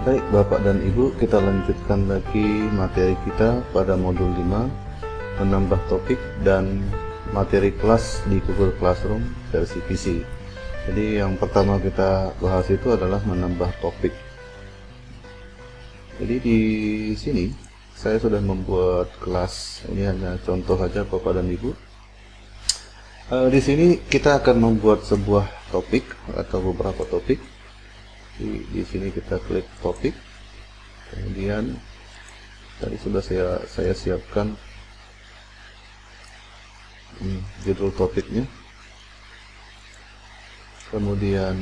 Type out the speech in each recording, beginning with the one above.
Baik Bapak dan Ibu, kita lanjutkan lagi materi kita pada modul 5, menambah topik dan materi kelas di Google Classroom versi PC. Jadi yang pertama kita bahas itu adalah menambah topik. Jadi di sini saya sudah membuat kelas, ini hanya contoh saja Bapak dan Ibu. Di sini kita akan membuat sebuah topik atau beberapa topik. Di sini kita klik topik, kemudian tadi sudah saya siapkan judul topiknya, kemudian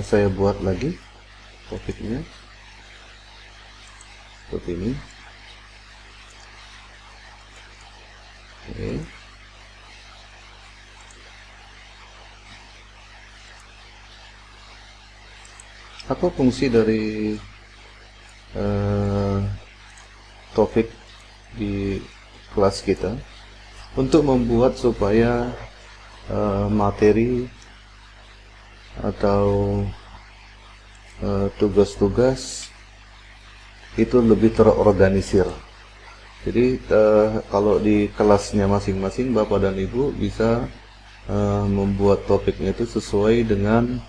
saya buat lagi topiknya seperti ini. Oke. Apa fungsi dari topik di kelas kita? Untuk membuat supaya materi atau tugas-tugas itu lebih terorganisir. Jadi kalau di kelasnya masing-masing Bapak dan Ibu bisa membuat topiknya itu sesuai dengan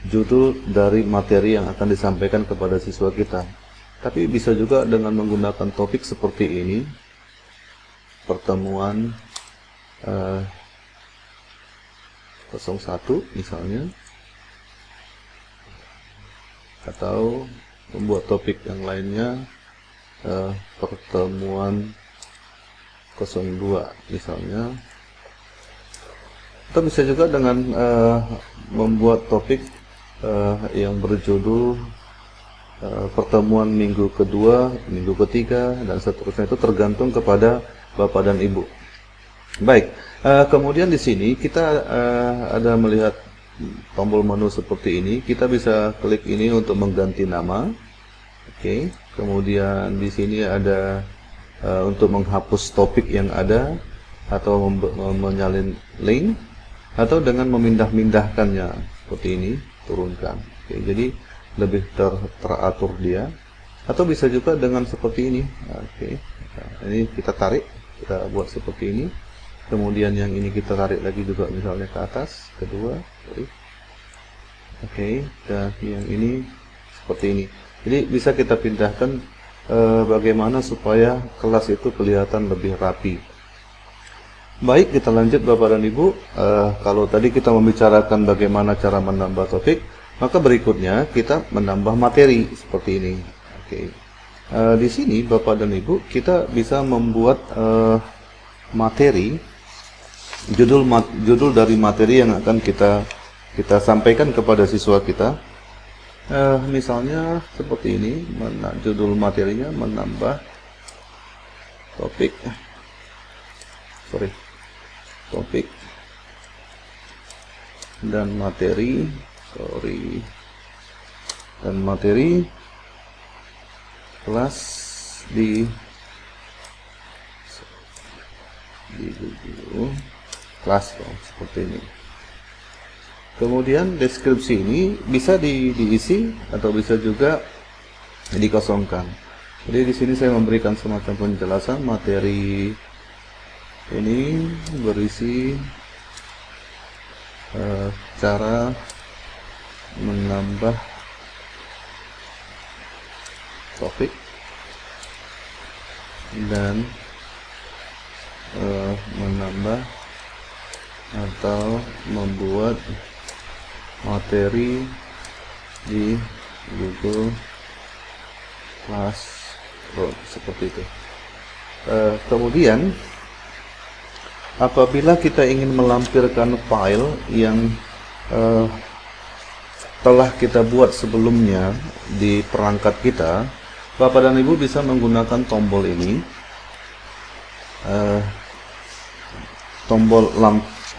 judul dari materi yang akan disampaikan kepada siswa kita. Tapi bisa juga dengan menggunakan topik seperti ini, pertemuan 01 misalnya, atau membuat topik yang lainnya, pertemuan 02 misalnya. Atau bisa juga dengan membuat topik yang berjudul pertemuan minggu kedua, minggu ketiga, dan seterusnya. Itu tergantung kepada Bapak dan Ibu. Baik, kemudian di sini kita ada melihat tombol menu seperti ini. Kita bisa klik ini untuk mengganti nama. Oke, kemudian di sini ada untuk menghapus topik yang ada, atau menyalin link, atau dengan memindah-mindahkannya seperti ini, turunkan. Oke, jadi lebih teratur dia. Atau bisa juga dengan seperti ini. Oke, nah, ini kita tarik, kita buat seperti ini. Kemudian yang ini kita tarik lagi juga, misalnya ke atas, kedua. Oke, dan yang ini seperti ini. Jadi bisa kita pindahkan bagaimana supaya kelas itu kelihatan lebih rapi. Baik, kita lanjut Bapak dan Ibu. Kalau tadi kita membicarakan bagaimana cara menambah topik, maka berikutnya kita menambah materi seperti ini. Oke. Di sini Bapak dan Ibu, kita bisa membuat materi, judul dari materi yang akan kita sampaikan kepada siswa kita. Misalnya seperti ini, judul materinya menambah topik. Topik dan materi, kelas di Google Classroom seperti ini. Kemudian deskripsi ini bisa diisi atau bisa juga dikosongkan. Jadi di sini saya memberikan semacam penjelasan materi ini berisi cara menambah topik dan menambah atau membuat materi di Google Classroom seperti itu. Kemudian apabila kita ingin melampirkan file yang telah kita buat sebelumnya di perangkat kita, Bapak dan Ibu bisa menggunakan tombol ini, tombol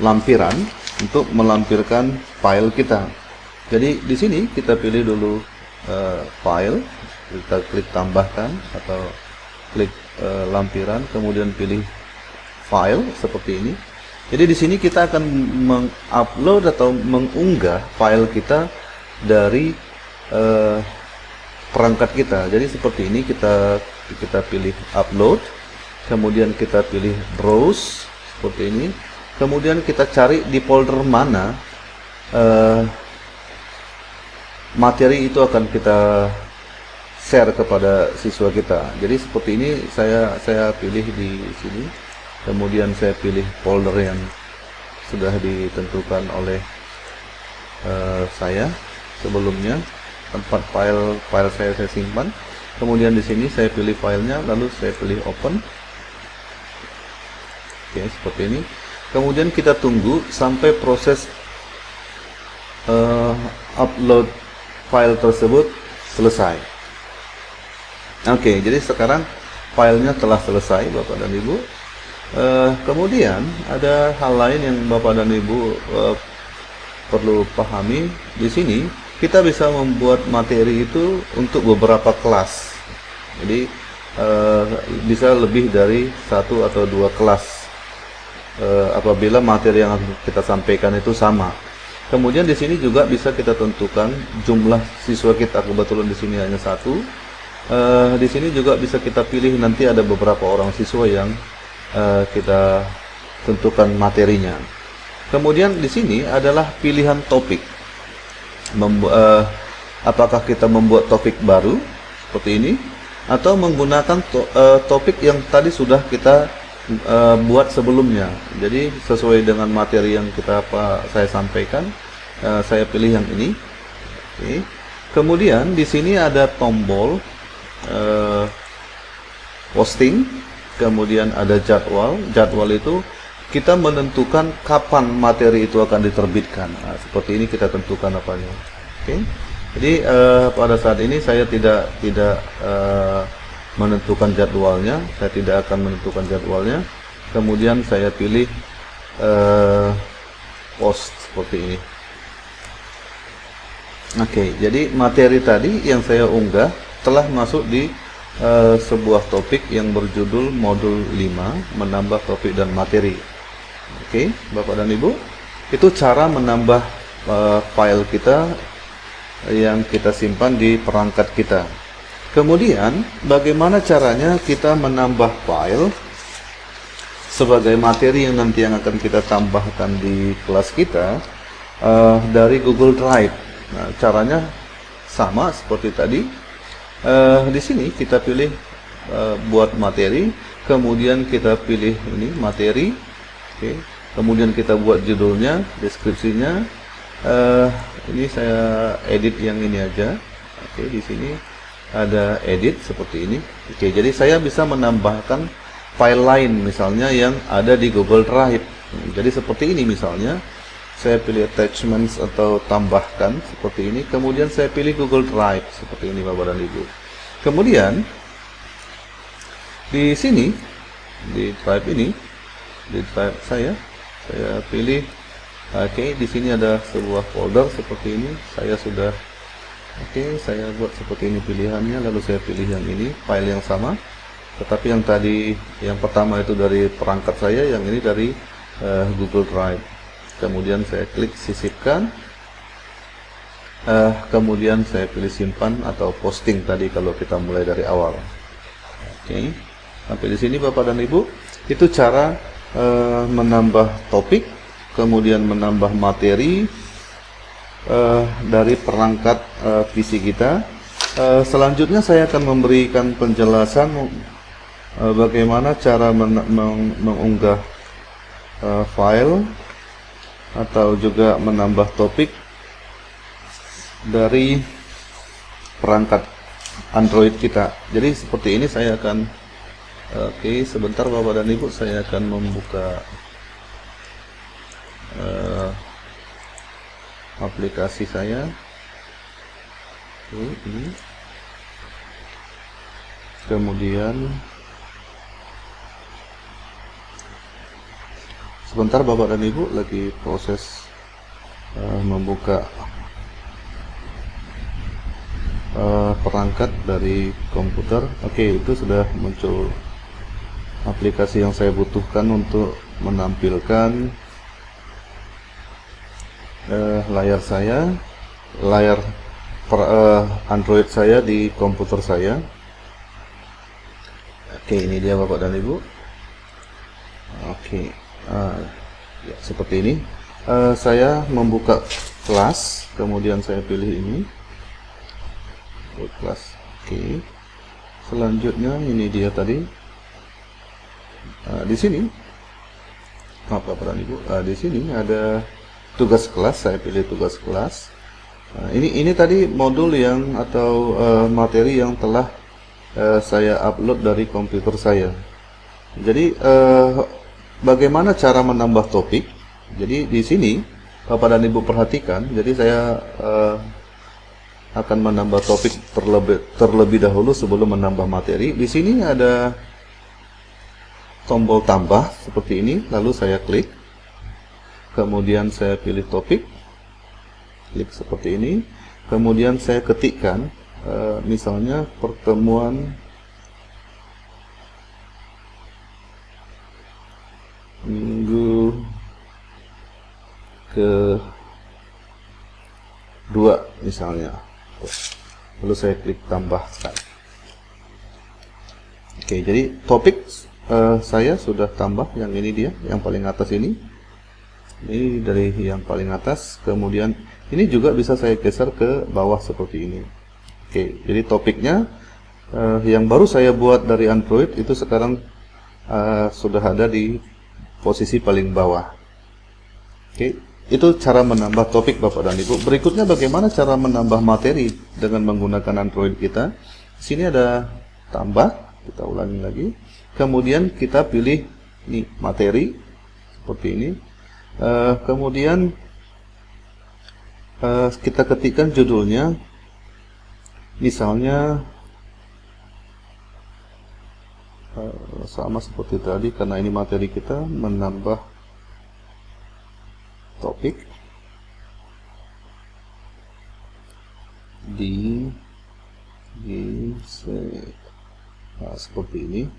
lampiran, untuk melampirkan file kita. Jadi di sini kita pilih dulu file, kita klik tambahkan atau klik lampiran, kemudian pilih file seperti ini. Jadi di sini kita akan mengupload atau mengunggah file kita dari perangkat kita. Jadi seperti ini, kita pilih upload, kemudian kita pilih browse seperti ini, kemudian kita cari di folder mana materi itu akan kita share kepada siswa kita. Jadi seperti ini, saya pilih di sini, kemudian saya pilih folder yang sudah ditentukan oleh saya sebelumnya, tempat file saya simpan. Kemudian di sini saya pilih filenya, lalu saya pilih open. Oke, seperti ini. Kemudian kita tunggu sampai proses upload file tersebut selesai. Oke, jadi sekarang filenya telah selesai, Bapak dan Ibu. Kemudian ada hal lain yang Bapak dan Ibu perlu pahami. Di sini kita bisa membuat materi itu untuk beberapa kelas. Jadi bisa lebih dari 1 atau 2 kelas apabila materi yang kita sampaikan itu sama. Kemudian di sini juga bisa kita tentukan jumlah siswa kita. Kebetulan di sini hanya 1. Di sini juga bisa kita pilih, nanti ada beberapa orang siswa yang kita tentukan materinya. Kemudian di sini adalah pilihan topik. Apakah kita membuat topik baru seperti ini, atau menggunakan topik yang tadi sudah kita buat sebelumnya. Jadi sesuai dengan materi yang saya sampaikan, saya pilih yang ini. Oke. Kemudian di sini ada tombol posting, kemudian ada jadwal. Jadwal itu kita menentukan kapan materi itu akan diterbitkan. Nah, seperti ini kita tentukan apanya. Oke. Jadi pada saat ini saya tidak menentukan jadwalnya, saya tidak akan menentukan jadwalnya. Kemudian saya pilih post seperti ini. Oke, jadi materi tadi yang saya unggah telah masuk di sebuah topik yang berjudul modul 5, menambah topik dan materi. Oke, Bapak dan Ibu, itu cara menambah file kita yang kita simpan di perangkat kita. Kemudian bagaimana caranya kita menambah file sebagai materi yang nanti yang akan kita tambahkan di kelas kita dari Google Drive. Nah, caranya sama seperti tadi. Di sini kita pilih buat materi, kemudian kita pilih ini materi. Oke. Kemudian kita buat judulnya, deskripsinya. Ini saya edit yang ini aja. Oke, di sini ada edit seperti ini. Oke, jadi saya bisa menambahkan file lain misalnya yang ada di Google Drive. Jadi seperti ini misalnya, saya pilih attachments atau tambahkan seperti ini, kemudian saya pilih Google Drive seperti ini, Bapak dan Ibu. Kemudian di sini, di drive ini, di drive saya pilih. Oke, di sini ada sebuah folder seperti ini. Saya sudah saya buat seperti ini pilihannya, lalu saya pilih yang ini, file yang sama. Tetapi yang tadi, yang pertama itu dari perangkat saya, yang ini dari Google Drive. Kemudian saya klik sisipkan. Kemudian saya pilih simpan atau posting tadi kalau kita mulai dari awal. Oke, sampai di sini Bapak dan Ibu, itu cara menambah topik, kemudian menambah materi dari perangkat PC kita. Selanjutnya saya akan memberikan penjelasan bagaimana cara mengunggah file atau juga menambah topik dari perangkat Android kita. Jadi seperti ini saya akan sebentar Bapak dan Ibu, saya akan membuka aplikasi saya. Ini. Kemudian sebentar Bapak dan Ibu, lagi proses membuka perangkat dari komputer. Oke, itu sudah muncul aplikasi yang saya butuhkan untuk menampilkan layar saya, layar Android saya di komputer saya. Oke, ini dia Bapak dan Ibu. Oke, ya, seperti ini. Saya membuka kelas, kemudian saya pilih ini, kelas. Oke, selanjutnya ini dia tadi. Di sini, maaf Bapak dan Ibu, di sini ada tugas kelas. Saya pilih tugas kelas. Ini tadi modul yang atau materi yang telah saya upload dari komputer saya. Jadi bagaimana cara menambah topik? Jadi di sini Bapak dan Ibu perhatikan. Jadi saya akan menambah topik terlebih dahulu sebelum menambah materi. Di sini ada tombol tambah seperti ini. Lalu saya klik. Kemudian saya pilih topik. Klik seperti ini. Kemudian saya ketikkan misalnya pertemuan minggu ke-2 misalnya. Lalu saya klik tambahkan. Oke, jadi topik saya sudah tambah. Yang ini dia, yang paling atas ini. Ini dari yang paling atas. Kemudian ini juga bisa saya geser ke bawah seperti ini. Oke, jadi topiknya yang baru saya buat dari Android itu sekarang sudah ada di posisi paling bawah. Oke, itu cara menambah topik Bapak dan Ibu. Berikutnya bagaimana cara menambah materi dengan menggunakan Android kita. Di sini ada tambah, kita ulangi lagi. Kemudian kita pilih ini materi seperti ini. Kemudian kita ketikkan judulnya. Misalnya sama seperti tadi, karena ini materi kita, menambah topik seperti ini.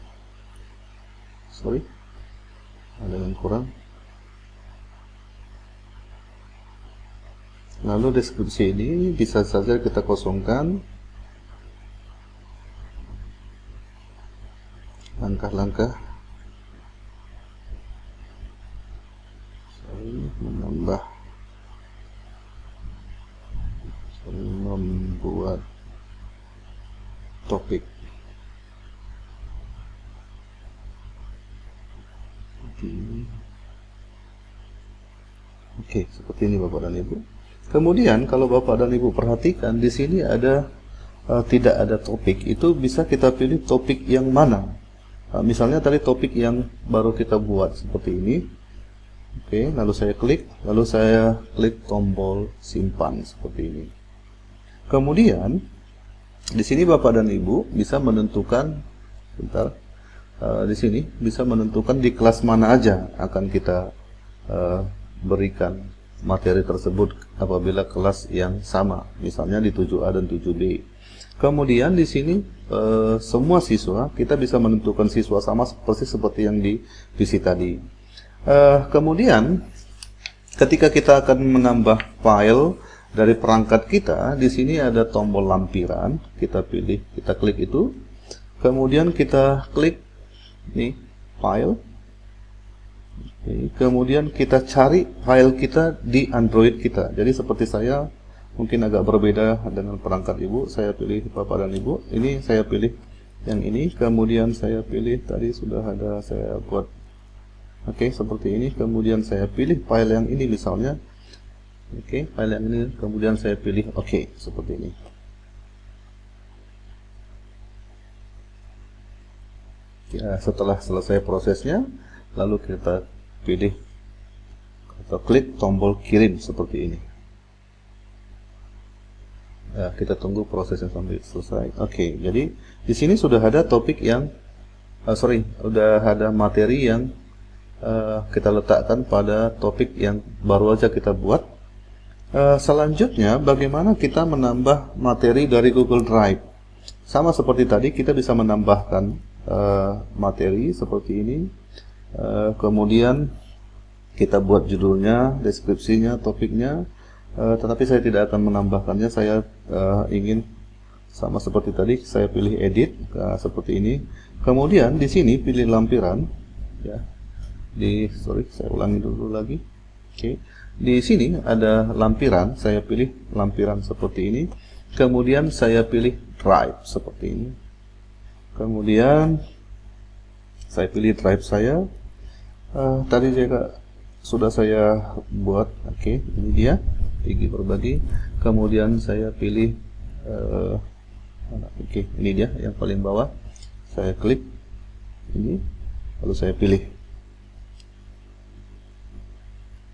Sorry, ada yang kurang. Lalu deskripsi ini bisa saja kita kosongkan. Langkah-langkah menambah, membuat topik. Oke, seperti ini Bapak dan Ibu. Kemudian kalau Bapak dan Ibu perhatikan di sini ada tidak ada topik. Itu bisa kita pilih topik yang mana. Misalnya tadi topik yang baru kita buat seperti ini. Oke, lalu saya klik tombol simpan seperti ini. Kemudian di sini Bapak dan Ibu bisa menentukan, di sini bisa menentukan di kelas mana aja akan kita berikan materi tersebut apabila kelas yang sama, misalnya di 7A dan 7B. Kemudian di sini semua siswa kita bisa menentukan siswa sama seperti yang di PC tadi. Kemudian ketika kita akan menambah file dari perangkat kita, di sini ada tombol lampiran, kita klik itu. Kemudian kita klik nih file. Kemudian kita cari file kita di Android kita. Jadi seperti saya mungkin agak berbeda dengan perangkat Ibu. Saya pilih Bapak dan Ibu. Ini saya pilih yang ini. Kemudian saya pilih tadi sudah ada saya buat. Oke, seperti ini. Kemudian saya pilih file yang ini misalnya. Oke, file yang ini. Kemudian saya pilih oke, seperti ini. Ya, setelah selesai prosesnya, lalu kita pilih atau klik tombol kirim seperti ini. Ya, kita tunggu prosesnya sampai selesai. Oke, jadi di sini sudah ada topik yang, sudah ada materi yang kita letakkan pada topik yang baru aja kita buat. Selanjutnya, bagaimana kita menambah materi dari Google Drive? Sama seperti tadi, kita bisa menambahkan materi seperti ini. Kemudian kita buat judulnya, deskripsinya, topiknya, tetapi saya tidak akan menambahkannya. Saya ingin sama seperti tadi, saya pilih edit seperti ini. Kemudian di sini pilih lampiran, ya. Saya ulangi dulu lagi. Oke. Di sini ada lampiran, saya pilih lampiran seperti ini. Kemudian saya pilih drive seperti ini. Kemudian saya pilih drive saya. Tadi juga sudah saya buat. Oke, ini dia pergi berbagi. Kemudian saya pilih oke, ini dia yang paling bawah. Saya klik ini, lalu saya pilih.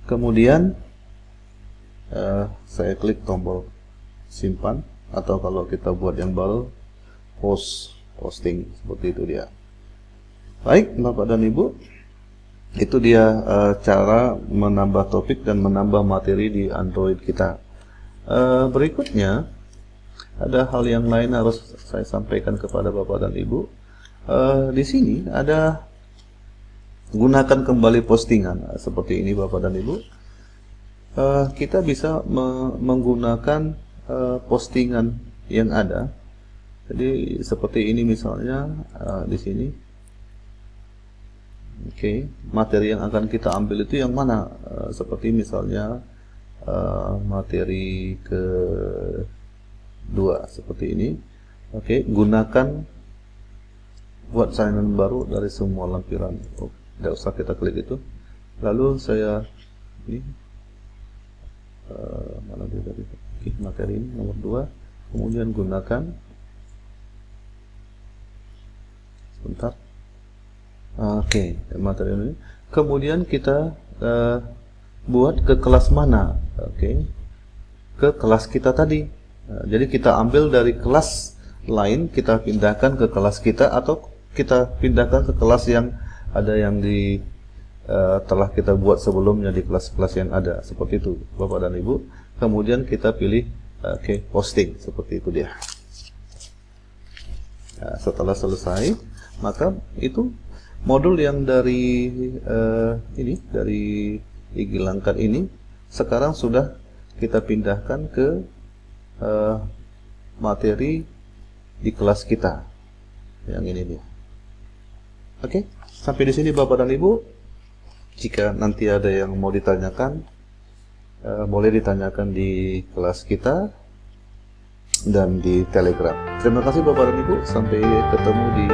Kemudian saya klik tombol simpan, atau kalau kita buat yang baru, posting, seperti itu dia. Baik, Bapak dan Ibu, itu dia cara menambah topik dan menambah materi di Android kita. Berikutnya ada hal yang lain harus saya sampaikan kepada Bapak dan Ibu. Di sini ada gunakan kembali postingan seperti ini, Bapak dan Ibu. Kita bisa menggunakan postingan yang ada. Jadi seperti ini misalnya di sini. Oke, materi yang akan kita ambil itu yang mana? Seperti misalnya materi kedua seperti ini. Oke, gunakan buat salinan baru dari semua lampiran. Tidak usah kita klik itu. Lalu saya ini mana dia tadi? Oke, materi ini nomor 2. Kemudian gunakan. Sebentar. Oke, materi ini. Kemudian kita buat ke kelas mana? Oke, ke kelas kita tadi. Jadi kita ambil dari kelas lain, kita pindahkan ke kelas kita, atau kita pindahkan ke kelas yang ada yang telah kita buat sebelumnya di kelas-kelas yang ada. Seperti itu, Bapak dan Ibu. Kemudian kita pilih posting, seperti itu dia. Nah, setelah selesai, maka itu modul yang dari IG Langkat ini sekarang sudah kita pindahkan ke materi di kelas kita yang ini dia. Oke, sampai di sini Bapak dan Ibu. Jika nanti ada yang mau ditanyakan, boleh ditanyakan di kelas kita dan di Telegram. Terima kasih Bapak dan Ibu. Sampai ketemu di